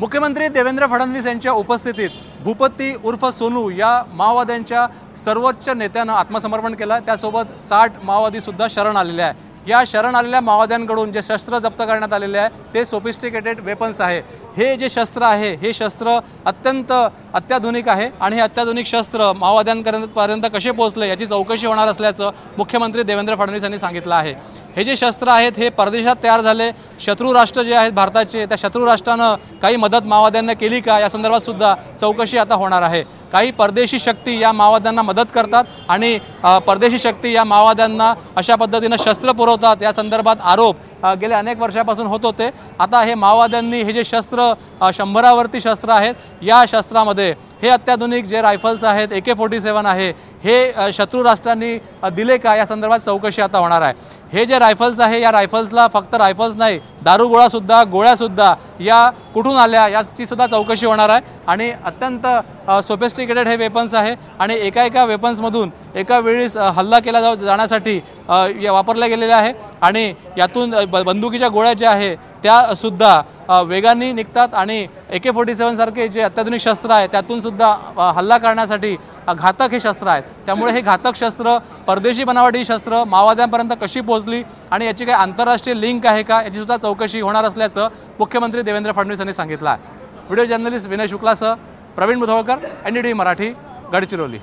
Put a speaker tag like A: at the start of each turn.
A: मुख्यमंत्री देवेंद्र फडणवीस यांच्या उपस्थितीत भूपती उर्फ सोनू या माओवाद्यांच्या सर्वोच्च नेत्यानं आत्मसमर्पण केलं। त्यासोबत 60 माओवादी सुद्धा शरण आलेले आहे। या शरण आलेल्या माओवाद्यांकडून जे शस्त्र जप्त करण्यात आलेले आहे ते सोफिस्टिकेटेड वेपन्स आहे। हे जे शस्त्र आहे हे शस्त्र अत्यंत अत्याधुनिक आहे आणि हे अत्याधुनिक शस्त्र माओवाद्यांपर्यंत कसे पोहोचले याची चौकशी होणार असल्याचं मुख्यमंत्री देवेंद्र फडणवीस यांनी सांगितलं आहे। हे जे शस्त्र आहेत हे परदेशात तयार झाले, शत्रू राष्ट्र जे आहेत भारताचे त्या शत्रू राष्ट्रानं काही मदत माओवाद्यांना केली का या संदर्भात सुद्धा चौकशी आता होणार आहे। काही परदेशी शक्ती या माओवाद्यांना मदत करतात आणि परदेशी शक्ती या माओवाद्यांना अशा पद्धतीने शस्त्र पुरवतात या संदर्भात आरोप गेल्या अनेक वर्षापासून होत होते। आता हे माओवाद्यांनी हे जे शस्त्र 100वरती शस्त्र आहेत या शस्त्रामध्ये हे अत्याधुनिक जे रायफल्स आहेत AK-47 आहे हे शत्रू राष्ट्रांनी दिले का या संदर्भात चौकशी आता होणार आहे। हे जे रायफल्स आहे या रायफल्सला फक्त रायफल्स नाही गोळ्या सुद्धा या कुठून आल्या याची सुद्धा चौकशी होणार आहे आणि अत्यंत सोफिस्टिकेटेड हे वेपन्स आहे आणि एका वेपन्समधून एका वेळीस हल्ला केला जाण्यासाठी वापरले गेलेले आहे आणि यातून बंदुकीच्या गोळ्या ज्या आहे त्या सुद्धा वेगाने निघतात आणि AK-47 सारखे जे अत्याधुनिक शस्त्र आहे त्यातून सुद्धा हल्ला करण्यासाठी घातक हे शस्त्र आहेत। त्यामुळे हे घातक शस्त्र परदेशी बनावटी शस्त्र माओवाद्यांपर्यंत कशी पोहोचली आणि याची काही आंतरराष्ट्रीय लिंक आहे का याची सुद्धा चौकशी होणार असल्याचं मुख्यमंत्री देवेंद्र फडणवीस यांनी सांगितलं आहे। व्हिडिओ जर्नलिस्ट विनय शुक्लासह प्रवीण मुधोळकर, NDTV मराठी, गडचिरोली।